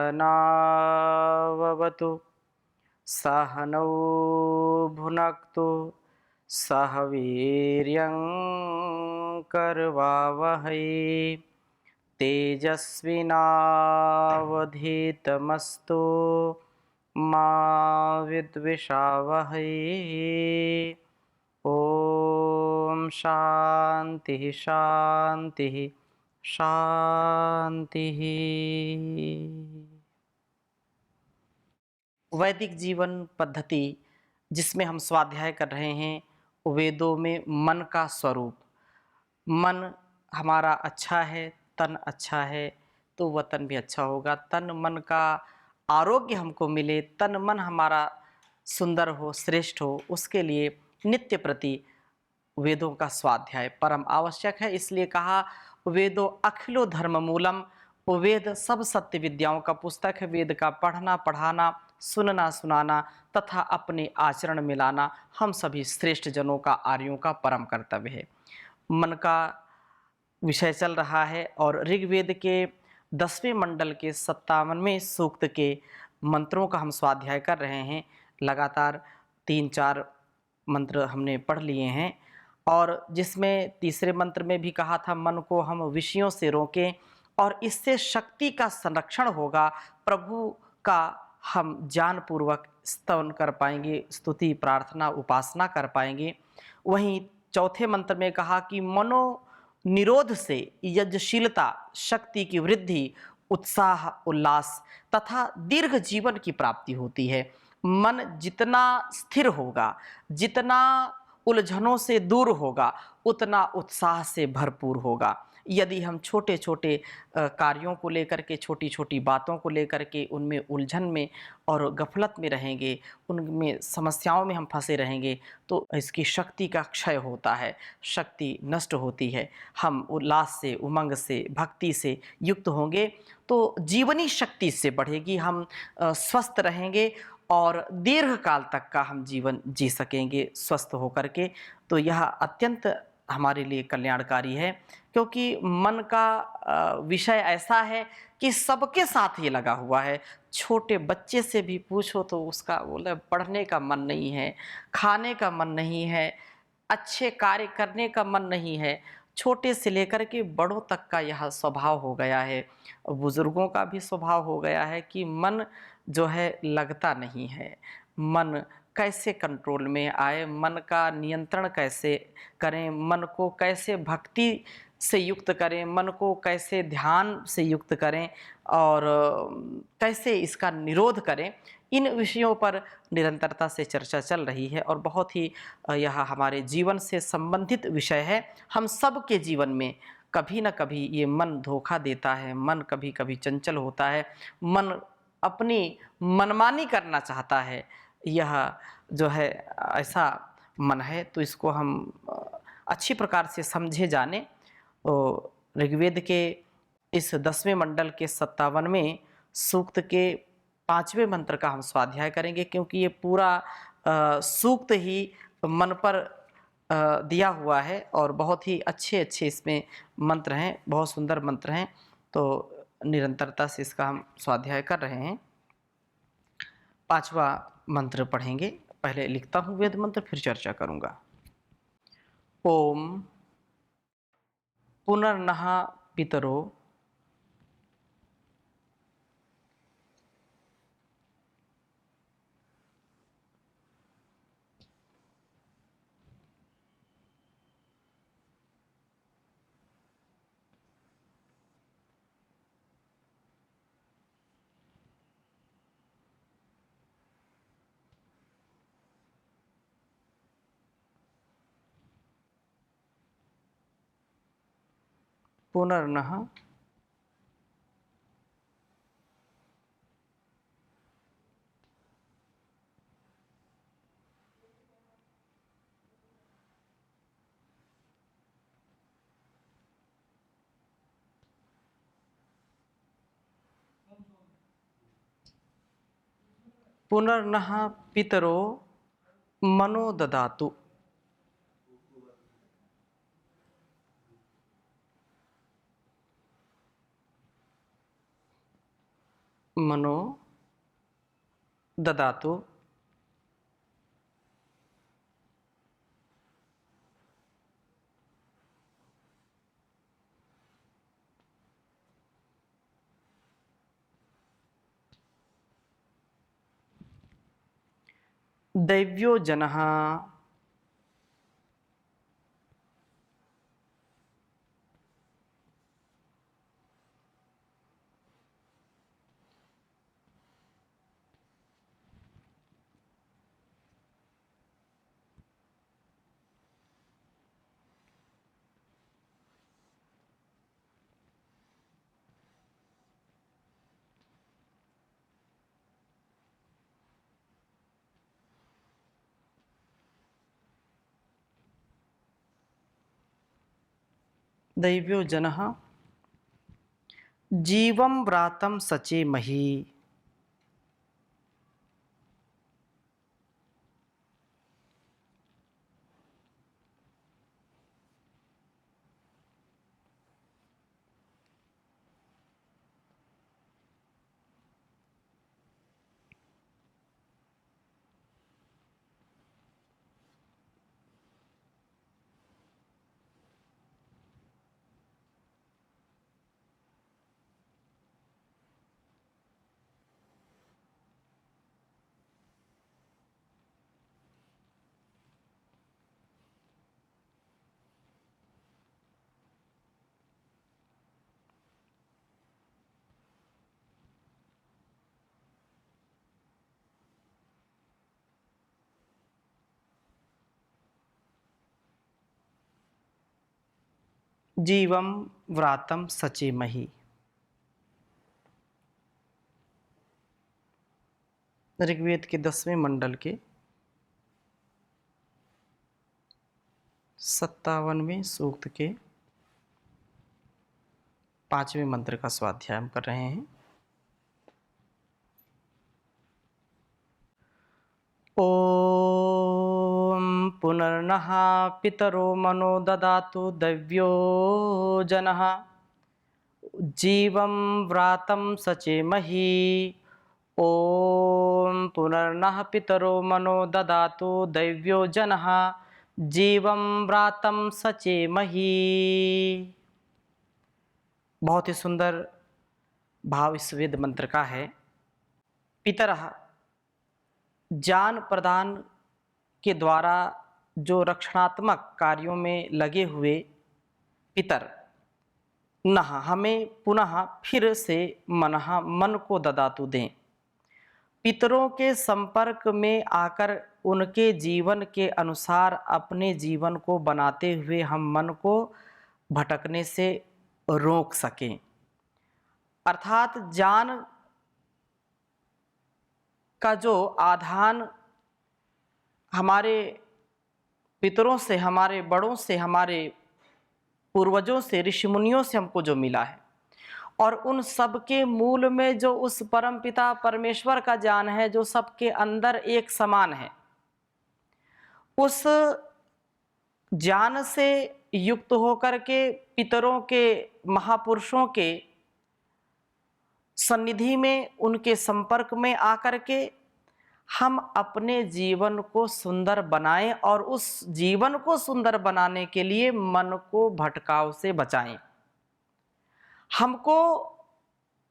सहनाववतु सहनौ भुनक्तु सह वीर्यं करवावहै तेजस्विनावधीतमस्तु मा विद्विषावहै। ओम शांति शांति शांति। वैदिक जीवन पद्धति जिसमें हम स्वाध्याय कर रहे हैं, वेदों में मन का स्वरूप। मन हमारा अच्छा है, तन अच्छा है तो वतन भी अच्छा होगा। तन मन का आरोग्य हमको मिले, तन मन हमारा सुंदर हो, श्रेष्ठ हो, उसके लिए नित्य प्रति वेदों का स्वाध्याय परम आवश्यक है। इसलिए कहा वेदो अखिलो धर्म मूलम। वेद सब सत्य विद्याओं का पुस्तक है। वेद का पढ़ना पढ़ाना, सुनना सुनाना तथा अपने आचरण में लाना हम सभी श्रेष्ठ जनों का, आर्यों का परम कर्तव्य है। मन का विषय चल रहा है और ऋग्वेद के 10वें मंडल के 57वें सूक्त के मंत्रों का हम स्वाध्याय कर रहे हैं। लगातार 3-4 मंत्र हमने पढ़ लिए हैं और जिसमें तीसरे मंत्र में भी कहा था मन को हम विषयों से रोकें और इससे शक्ति का संरक्षण होगा। प्रभु का हम ज्ञानपूर्वक स्तवन कर पाएंगे, स्तुति प्रार्थना उपासना कर पाएंगे। वहीं चौथे मंत्र में कहा कि मनो निरोध से यज्ञशीलता, शक्ति की वृद्धि, उत्साह उल्लास तथा दीर्घ जीवन की प्राप्ति होती है। मन जितना स्थिर होगा, जितना उलझनों से दूर होगा, उतना उत्साह से भरपूर होगा। यदि हम छोटे छोटे कार्यों को लेकर के, छोटी छोटी बातों को लेकर के उनमें उलझन में और गफलत में रहेंगे, उनमें समस्याओं में हम फंसे रहेंगे तो इसकी शक्ति का क्षय होता है, शक्ति नष्ट होती है। हम उल्लास से, उमंग से, भक्ति से युक्त होंगे तो जीवनी शक्ति से बढ़ेगी। हम स्वस्थ रहेंगे और दीर्घ काल तक का हम जीवन जी सकेंगे स्वस्थ होकर के। तो यह अत्यंत हमारे लिए कल्याणकारी है क्योंकि मन का विषय ऐसा है कि सबके साथ ये लगा हुआ है। छोटे बच्चे से भी पूछो तो उसका बोले पढ़ने का मन नहीं है, खाने का मन नहीं है, अच्छे कार्य करने का मन नहीं है। छोटे से लेकर के बड़ों तक का यह स्वभाव हो गया है। बुजुर्गों का भी स्वभाव हो गया है कि मन जो है लगता नहीं है। मन कैसे कंट्रोल में आए, मन का नियंत्रण कैसे करें, मन को कैसे भक्ति से युक्त करें, मन को कैसे ध्यान से युक्त करें और कैसे इसका निरोध करें, इन विषयों पर निरंतरता से चर्चा चल रही है और बहुत ही यह हमारे जीवन से संबंधित विषय है। हम सब के जीवन में कभी न कभी ये मन धोखा देता है, मन कभी कभी चंचल होता है, मन अपनी मनमानी करना चाहता है। यह जो है ऐसा मन है तो इसको हम अच्छी प्रकार से समझे जाने। तो ऋग्वेद के इस 10वें मंडल के 57वें सूक्त के 5वें मंत्र का हम स्वाध्याय करेंगे क्योंकि ये पूरा सूक्त ही मन पर दिया हुआ है और बहुत ही अच्छे अच्छे इसमें मंत्र हैं, बहुत सुंदर मंत्र हैं। तो निरंतरता से इसका हम स्वाध्याय कर रहे हैं। 5वां मंत्र पढ़ेंगे। पहले लिखता हूँ वेद मंत्र, फिर चर्चा करूँगा। ओम पुनर्नः पितरो पुनर्नः पुनर्नः पितरो मनो ददातु। मनो ददातु दैव्यो जनः दैव्यो जनः जीवं व्रातं सचेमहि। जीवं व्रातं सचेमहि। ऋग्वेद के 10वें मंडल के 57वें सूक्त के 5वें मंत्र का स्वाध्याय हम कर रहे हैं। ओम पुनर्नः पितरो मनो ददातु दैव्यो जनः जीवं व्रातं सचेमहि। ओम पुनर्नः पितरो मनो ददातु दैव्यो जनः जीवं व्रातं सचेमहि। बहुत ही सुंदर भाव इस वेद मंत्र का है। पितरः ज्ञान प्रदान के द्वारा जो रक्षणात्मक कार्यों में लगे हुए पितर, नः हमें पुनः फिर से मनः मन को ददातु दें। पितरों के संपर्क में आकर उनके जीवन के अनुसार अपने जीवन को बनाते हुए हम मन को भटकने से रोक सकें। अर्थात ज्ञान का जो आधान हमारे पितरों से, हमारे बड़ों से, हमारे पूर्वजों से, ऋषि मुनियों से हमको जो मिला है, और उन सब के मूल में जो उस परमपिता परमेश्वर का ज्ञान है जो सबके अंदर एक समान है, उस ज्ञान से युक्त होकर के पितरों के, महापुरुषों के सन्निधि में, उनके संपर्क में आकर के हम अपने जीवन को सुंदर बनाएं और उस जीवन को सुंदर बनाने के लिए मन को भटकाव से बचाएं। हमको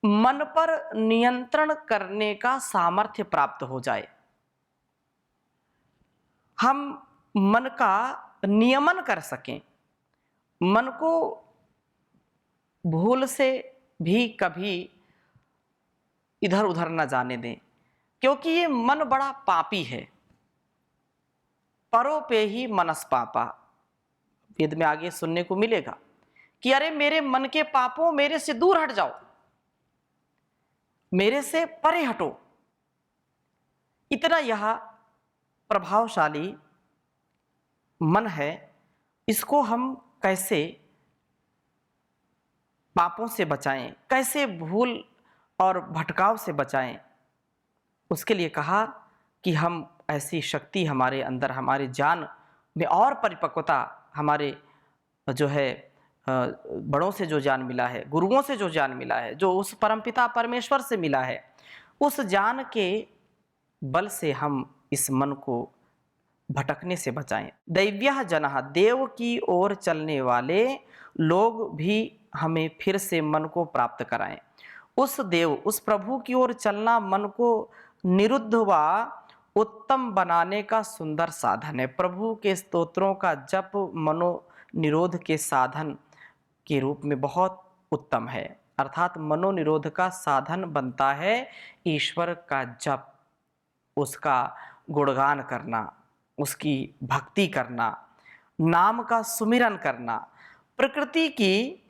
मन पर नियंत्रण करने का सामर्थ्य प्राप्त हो जाए, हम मन का नियमन कर सकें, मन को भूल से भी कभी इधर उधर न जाने दें, क्योंकि ये मन बड़ा पापी है। परो पे ही मनस पापा, वेद में आगे सुनने को मिलेगा कि अरे मेरे मन के पापों, मेरे से दूर हट जाओ, मेरे से परे हटो। इतना यह प्रभावशाली मन है, इसको हम कैसे पापों से बचाएं, कैसे भूल और भटकाव से बचाएं, उसके लिए कहा कि हम ऐसी शक्ति हमारे अंदर, हमारे ज्ञान में और परिपक्वता, हमारे जो है बड़ों से जो ज्ञान मिला है, गुरुओं से जो ज्ञान मिला है, जो उस परमपिता परमेश्वर से मिला है, उस ज्ञान के बल से हम इस मन को भटकने से बचाएं। दैव्यः जनः, देव की ओर चलने वाले लोग भी हमें फिर से मन को प्राप्त कराएं। उस देव, उस प्रभु की ओर चलना मन को निरुद्ध व उत्तम बनाने का सुंदर साधन है। प्रभु के स्तोत्रों का जप मनोनिरोध के साधन के रूप में बहुत उत्तम है। अर्थात मनोनिरोध का साधन बनता है ईश्वर का जप, उसका गुणगान करना, उसकी भक्ति करना, नाम का सुमिरन करना। प्रकृति की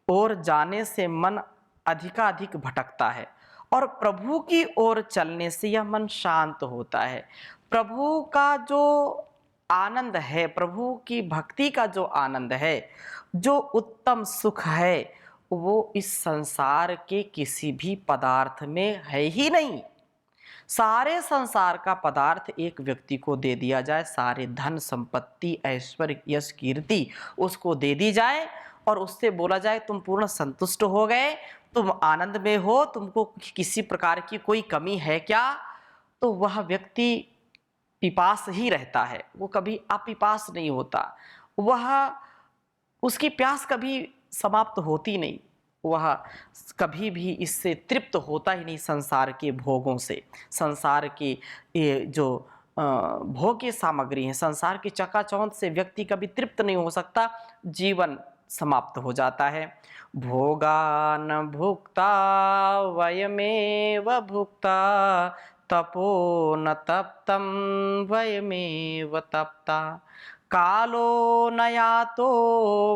ओर जाने से मन अधिकाधिक भटकता है और प्रभु की ओर चलने से यह मन शांत होता है। प्रभु का जो आनंद है, प्रभु की भक्ति का जो आनंद है, जो उत्तम सुख है, वो इस संसार के किसी भी पदार्थ में है ही नहीं। सारे संसार का पदार्थ एक व्यक्ति को दे दिया जाए, सारे धन संपत्ति ऐश्वर्य यश कीर्ति उसको दे दी जाए और उससे बोला जाए तुम पूर्ण संतुष्ट हो गए, तुम आनंद में हो, तुमको किसी प्रकार की कोई कमी है क्या, तो वह व्यक्ति पिपास ही रहता है, वो कभी अपिपास नहीं होता। वह, उसकी प्यास कभी समाप्त होती नहीं, वह कभी भी इससे तृप्त होता ही नहीं। संसार के भोगों से, संसार के ये जो भोग्य सामग्री है, संसार की चकाचौंध से व्यक्ति कभी तृप्त नहीं हो सकता, जीवन समाप्त हो जाता है। भोगान भुक्ता वयमेव भुक्ता, तपो न तप्तं वयमेव तप्ता, कालो न यातो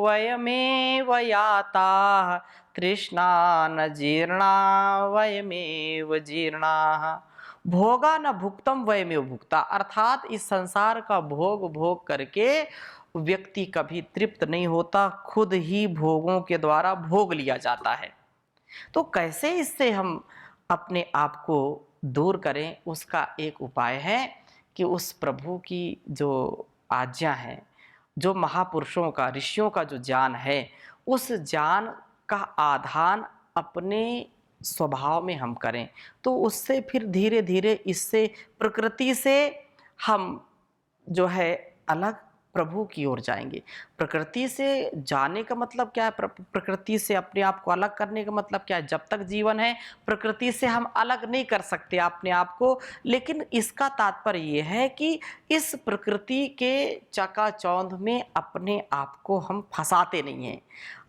वयमेव याता, तृष्णा न जीर्णा वयमेव जीर्णाः। भोगा न भुक्तम वयमेव भुक्ता, अर्थात इस संसार का भोग भोग करके व्यक्ति कभी तृप्त नहीं होता, खुद ही भोगों के द्वारा भोग लिया जाता है। तो कैसे इससे हम अपने आप को दूर करें, उसका एक उपाय है कि उस प्रभु की जो आज्ञा है, जो महापुरुषों का, ऋषियों का जो ज्ञान है, उस ज्ञान का आधान अपने स्वभाव में हम करें, तो उससे फिर धीरे धीरे इससे प्रकृति से हम जो है अलग प्रभु की ओर जाएंगे। प्रकृति से जाने का मतलब क्या है? प्रकृति से अपने आप को अलग करने का मतलब क्या है? जब तक जीवन है प्रकृति से हम अलग नहीं कर सकते अपने आप को, लेकिन इसका तात्पर्य ये है कि इस प्रकृति के चकाचौंध में अपने आप को हम फंसाते नहीं हैं,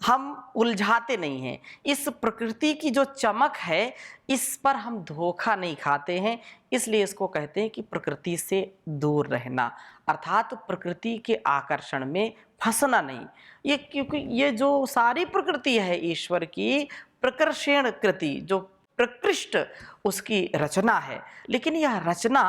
हम उलझाते नहीं हैं। इस प्रकृति की जो चमक है इस पर हम धोखा नहीं खाते हैं, इसलिए इसको कहते हैं कि प्रकृति से दूर रहना, अर्थात प्रकृति के आकर्षण में फंसना नहीं। ये क्योंकि ये जो सारी प्रकृति है ईश्वर की प्रकर्षण कृति, जो प्रकृष्ट उसकी रचना है, लेकिन यह रचना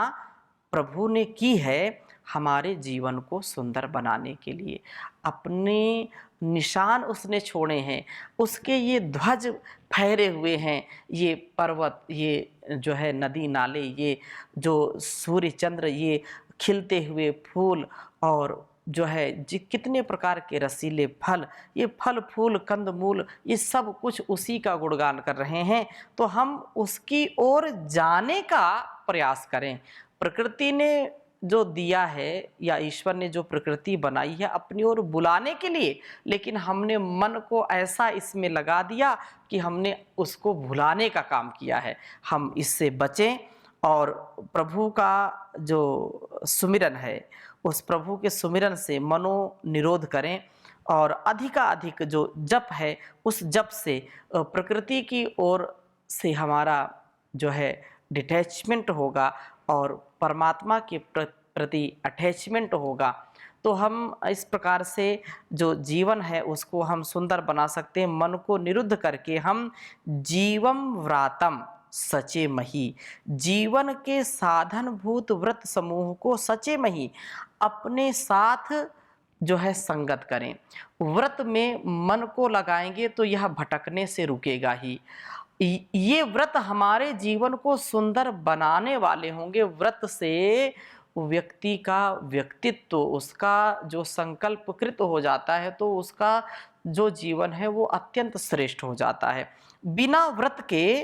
प्रभु ने की है हमारे जीवन को सुंदर बनाने के लिए। अपने निशान उसने छोड़े हैं, उसके ये ध्वज फहरे हुए हैं, ये पर्वत, ये जो है नदी नाले, ये जो सूर्य चंद्र, ये खिलते हुए फूल और जो है कितने प्रकार के रसीले फल, ये फल फूल कंद मूल, ये सब कुछ उसी का गुणगान कर रहे हैं। तो हम उसकी ओर जाने का प्रयास करें। प्रकृति ने जो दिया है या ईश्वर ने जो प्रकृति बनाई है अपनी ओर बुलाने के लिए, लेकिन हमने मन को ऐसा इसमें लगा दिया कि हमने उसको भुलाने का काम किया है। हम इससे बचें और प्रभु का जो सुमिरन है, उस प्रभु के सुमिरन से मनोनिरोध करें और अधिकाधिक जो जप है उस जप से प्रकृति की ओर से हमारा जो है डिटैचमेंट होगा और परमात्मा के प्रति अटैचमेंट होगा। तो हम इस प्रकार से जो जीवन है उसको हम सुंदर बना सकते हैं। मन को निरुद्ध करके हम जीवम व्रातम सचे मही, जीवन के साधनभूत व्रत समूह को सचे मही अपने साथ जो है संगत करें। व्रत में मन को लगाएंगे तो यह भटकने से रुकेगा ही। ये व्रत हमारे जीवन को सुंदर बनाने वाले होंगे। व्रत से व्यक्ति का व्यक्तित्व, उसका जो संकल्पकृत हो जाता है, तो उसका जो जीवन है वो अत्यंत श्रेष्ठ हो जाता है। बिना व्रत के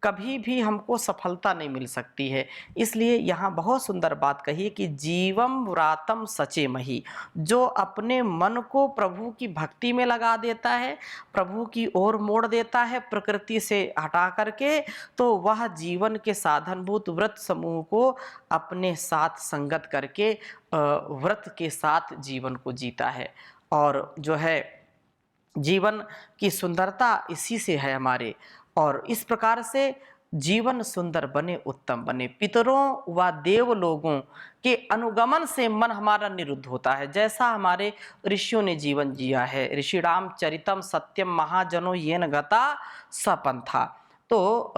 कभी भी हमको सफलता नहीं मिल सकती है। इसलिए यहाँ बहुत सुंदर बात कही है कि जीवम व्रातम सचेमहि। जो अपने मन को प्रभु की भक्ति में लगा देता है, प्रभु की ओर मोड़ देता है प्रकृति से हटा करके, तो वह जीवन के साधनभूत व्रत समूह को अपने साथ संगत करके व्रत के साथ जीवन को जीता है। और जो है जीवन की सुंदरता इसी से है हमारे। और इस प्रकार से जीवन सुंदर बने, उत्तम बने। पितरों व देव लोगों के अनुगमन से मन हमारा निरुद्ध होता है। जैसा हमारे ऋषियों ने जीवन जिया है, ऋषिराम चरितम सत्यम महाजनो येन गता सपंथा। तो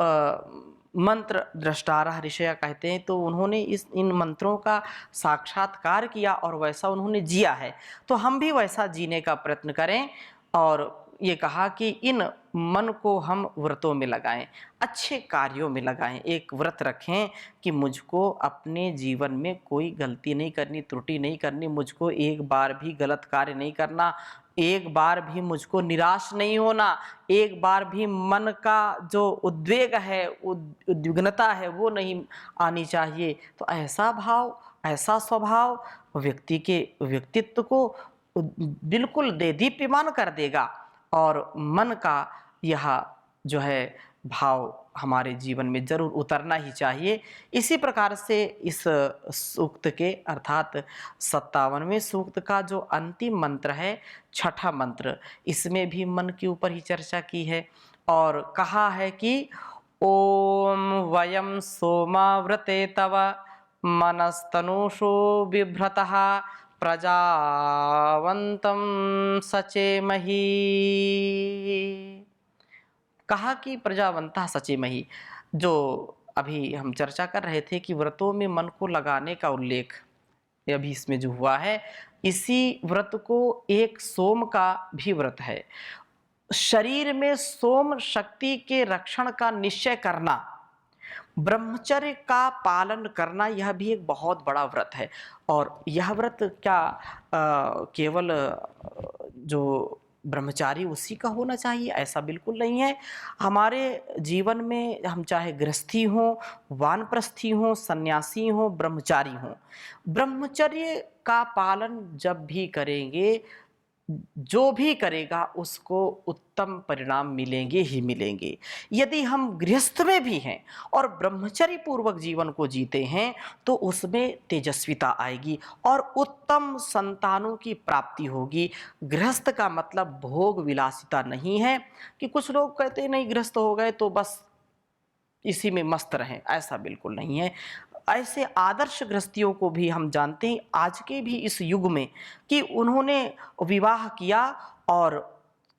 मंत्र दृष्टारः ऋषया कहते हैं, तो उन्होंने इन मंत्रों का साक्षात्कार किया और वैसा उन्होंने जिया है। तो हम भी वैसा जीने का प्रयत्न करें। और ये कहा कि इन मन को हम व्रतों में लगाएं, अच्छे कार्यों में लगाएं। एक व्रत रखें कि मुझको अपने जीवन में कोई गलती नहीं करनी, त्रुटि नहीं करनी, मुझको एक बार भी गलत कार्य नहीं करना, एक बार भी मुझको निराश नहीं होना, एक बार भी मन का जो उद्वेग है, उद्विग्नता है, वो नहीं आनी चाहिए। तो ऐसा भाव, ऐसा स्वभाव व्यक्ति के व्यक्तित्व को बिल्कुल दीप्यमान कर देगा। और मन का यह जो है भाव हमारे जीवन में जरूर उतरना ही चाहिए। इसी प्रकार से इस सूक्त के अर्थात 57वें सूक्त का जो अंतिम मंत्र है, छठा मंत्र, इसमें भी मन के ऊपर ही चर्चा की है। और कहा है कि ओम वयम सोमाव्रते तव मनस्तनुषु बिभ्रतः प्रजावंतम सचेमहि। कहा कि प्रजावंता सचेमहि। जो अभी हम चर्चा कर रहे थे कि व्रतों में मन को लगाने का उल्लेख अभी इसमें जो हुआ है, इसी व्रत को एक सोम का भी व्रत है। शरीर में सोम शक्ति के रक्षण का निश्चय करना, ब्रह्मचर्य का पालन करना, यह भी एक बहुत बड़ा व्रत है। और यह व्रत क्या केवल जो ब्रह्मचारी उसी का होना चाहिए, ऐसा बिल्कुल नहीं है। हमारे जीवन में हम चाहे गृहस्थी हो, वानप्रस्थी हो, सन्यासी हो, ब्रह्मचारी हो, ब्रह्मचर्य का पालन जब भी करेंगे, जो भी करेगा उसको उत्तम परिणाम मिलेंगे ही मिलेंगे। यदि हम गृहस्थ में भी हैं और ब्रह्मचर्य पूर्वक जीवन को जीते हैं, तो उसमें तेजस्विता आएगी और उत्तम संतानों की प्राप्ति होगी। गृहस्थ का मतलब भोग विलासिता नहीं है कि कुछ लोग कहते हैं नहीं गृहस्थ हो गए तो बस इसी में मस्त रहें, ऐसा बिल्कुल नहीं है। ऐसे आदर्श गृहस्थियों को भी हम जानते हैं आज के भी इस युग में कि उन्होंने विवाह किया और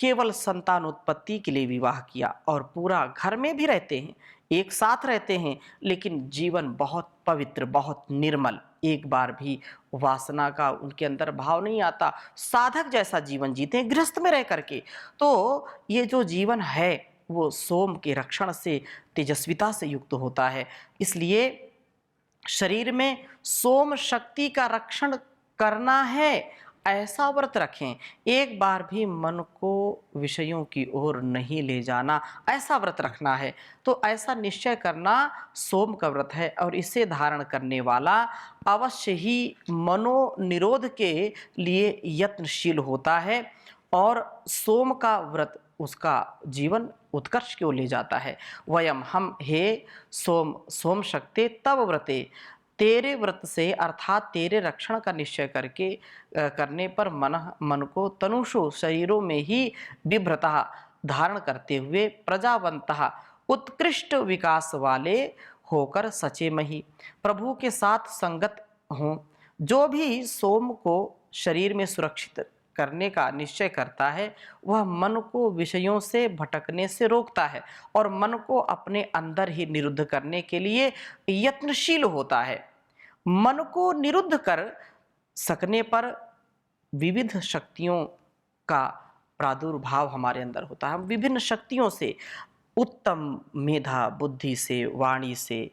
केवल संतान उत्पत्ति के लिए विवाह किया, और पूरा घर में भी रहते हैं, एक साथ रहते हैं, लेकिन जीवन बहुत पवित्र, बहुत निर्मल, एक बार भी वासना का उनके अंदर भाव नहीं आता, साधक जैसा जीवन जीते हैं गृहस्थ में रह करके। तो ये जो जीवन है वो सोम के रक्षण से, तेजस्विता से युक्त होता है। इसलिए शरीर में सोम शक्ति का रक्षण करना है, ऐसा व्रत रखें। एक बार भी मन को विषयों की ओर नहीं ले जाना, ऐसा व्रत रखना है। तो ऐसा निश्चय करना सोम का व्रत है। और इसे धारण करने वाला अवश्य ही मनोनिरोध के लिए यत्नशील होता है, और सोम का व्रत उसका जीवन उत्कर्ष की ओर ले जाता है। वयम हम, हे सोम शक्ति तव व्रते, तेरे व्रत से अर्थात तेरे रक्षण का निश्चय करके करने पर मन को तनुषु शरीरों में ही बिभ्रतः धारण करते हुए प्रजावंतः उत्कृष्ट विकास वाले होकर सचेमहि, प्रभु के साथ संगत हों। जो भी सोम को शरीर में सुरक्षित करने का निश्चय करता है, वह मन को विषयों से भटकने से रोकता है और मन को अपने अंदर ही निरुद्ध करने के लिए यत्नशील होता है। मन को निरुद्ध कर सकने पर विविध शक्तियों का प्रादुर्भाव हमारे अंदर होता है। हम विभिन्न शक्तियों से, उत्तम मेधा बुद्धि से, वाणी से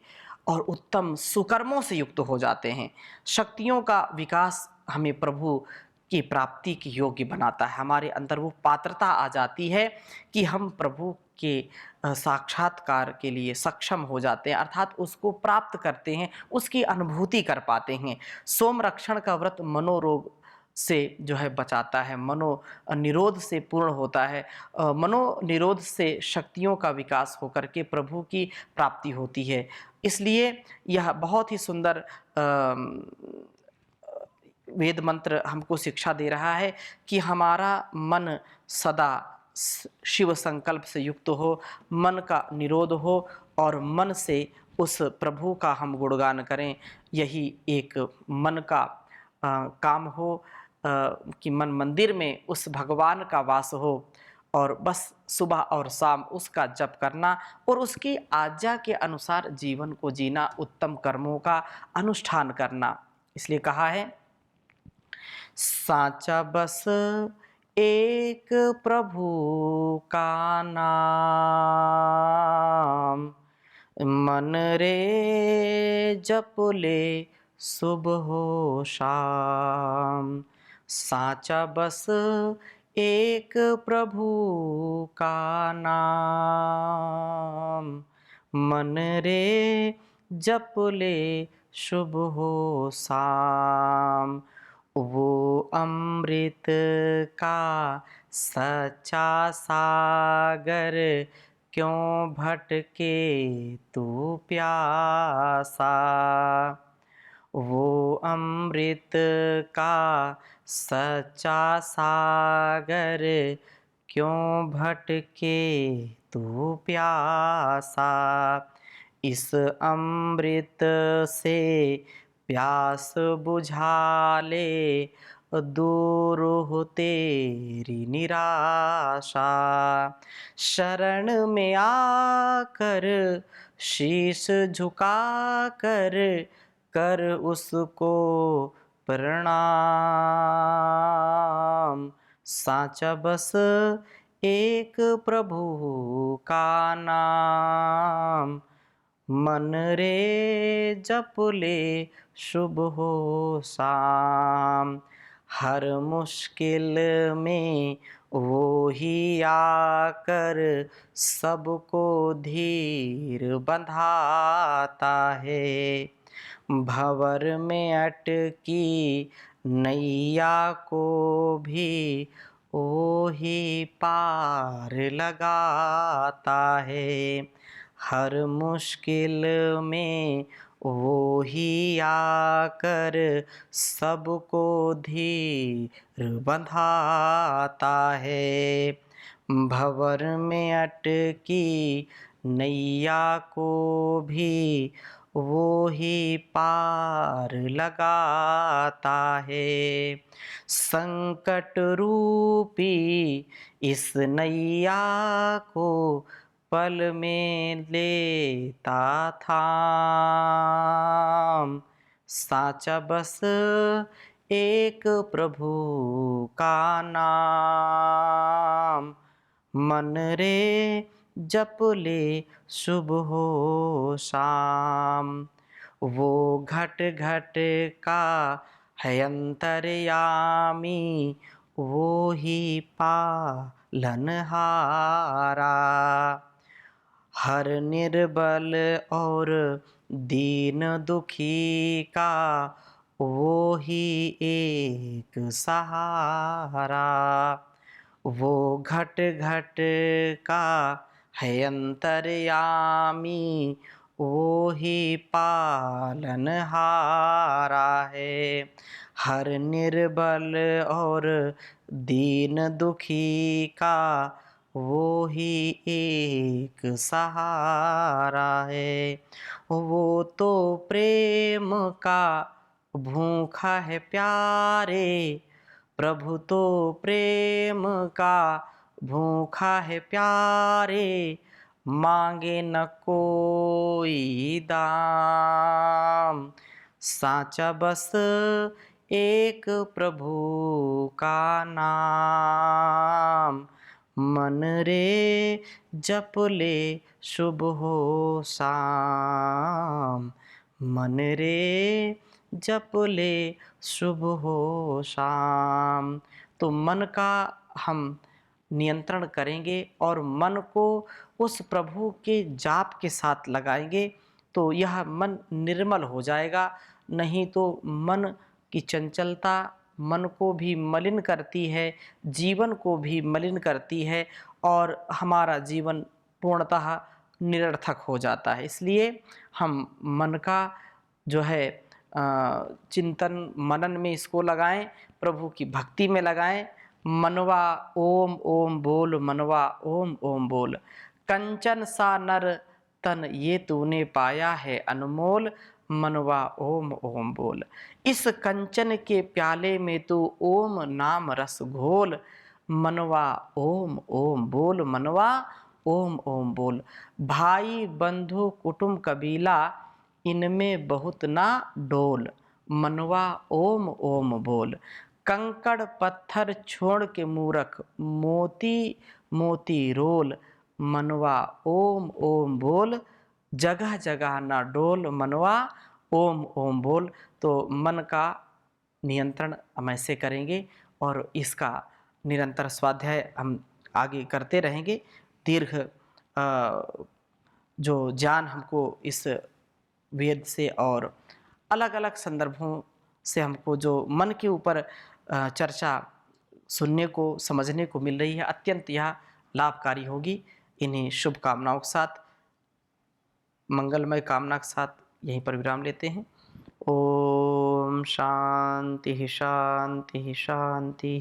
और उत्तम सुकर्मों से युक्त हो जाते हैं। शक्तियों का विकास हमें प्रभु की प्राप्ति के योग्य बनाता है। हमारे अंदर वो पात्रता आ जाती है कि हम प्रभु के साक्षात्कार के लिए सक्षम हो जाते हैं, अर्थात उसको प्राप्त करते हैं, उसकी अनुभूति कर पाते हैं। सोमरक्षण का व्रत मनोरोग से जो है बचाता है, निरोध से पूर्ण होता है। मनोनिरोध से शक्तियों का विकास होकर के प्रभु की प्राप्ति होती है। इसलिए यह बहुत ही सुंदर वेद मंत्र हमको शिक्षा दे रहा है कि हमारा मन सदा शिव संकल्प से युक्त हो, मन का निरोध हो और मन से उस प्रभु का हम गुणगान करें। यही एक मन का काम हो, कि मन मंदिर में उस भगवान का वास हो और बस सुबह और शाम उसका जप करना और उसकी आज्ञा के अनुसार जीवन को जीना, उत्तम कर्मों का अनुष्ठान करना। इसलिए कहा है, साचा बस एक प्रभु का नाम, मन रे जप ले सुबह हो शाम। साचा बस एक प्रभु का नाम, मन रे जप ले शुभ हो शाम। वो अमृत का सच्चा सागर, क्यों भटके तू प्यासा। वो अमृत का सच्चा सागर, क्यों भटके तू प्यासा। इस अमृत से प्यास बुझा ले, दूर हो तेरी निराशा। शरण में आकर शीश झुका कर, कर उसको प्रणाम। साचा बस एक प्रभु का नाम, मन रे जप ले शुभ हो शाम। हर मुश्किल में वो ही आकर सबको धीर बंधाता है। भंवर में अटकी नैया को भी वो ही पार लगाता है। हर मुश्किल में वो ही आकर सबको धीर बंधाता है। भंवर में अटकी नैया को भी वो ही पार लगाता है। संकट रूपी इस नैया को पल में लेता थाम। साचा बस एक प्रभु का नाम, मन रे जप ले शुभ हो शाम। वो घट घट का है अंतर्यामी, वो ही पालनहारा। हर निर्बल और दीन दुखी का वो ही एक सहारा। वो घट घट का है अंतर्यामी, वो ही पालनहारा है। हर निर्बल और दीन दुखी का वो ही एक सहारा है। वो तो प्रेम का भूखा है प्यारे, प्रभु तो प्रेम का भूखा है प्यारे। मांगे न कोई दाम, साचा बस एक प्रभु का नाम। मन रे जप ले शुभ हो शाम, मन रे जप ले शुभ हो शाम। तो मन का हम नियंत्रण करेंगे और मन को उस प्रभु के जाप के साथ लगाएंगे तो यह मन निर्मल हो जाएगा। नहीं तो मन की चंचलता मन को भी मलिन करती है, जीवन को भी मलिन करती है और हमारा जीवन पूर्णतः निरर्थक हो जाता है। इसलिए हम मन का जो है चिंतन मनन में इसको लगाएं, प्रभु की भक्ति में लगाएं। मनवा ओम ओम बोल, मनवा ओम ओम बोल, कंचन सा नर तन ये तूने पाया है अनमोल, मनवा ओम ओम बोल। इस कंचन के प्याले में तू ओम नाम रस घोल, मनवा ओम ओम बोल, मनवा ओम ओम बोल। भाई बंधु कुटुंब कबीला इनमें बहुत ना डोल, मनवा ओम ओम बोल। कंकड़ पत्थर छोड़ के मूरख मोती मोती रोल, मनवा ओम ओम बोल। जगह जगह ना डोल, मनवा ओम ओम बोल। तो मन का नियंत्रण हम ऐसे करेंगे और इसका निरंतर स्वाध्याय हम आगे करते रहेंगे। दीर्घ जो ज्ञान हमको इस वेद से और अलग अलग संदर्भों से हमको जो मन के ऊपर चर्चा सुनने को समझने को मिल रही है, अत्यंत यह लाभकारी होगी। इन्हीं शुभकामनाओं के साथ, मंगलमय कामना के साथ यहीं पर विराम लेते हैं। ओम शांति शांति शांति।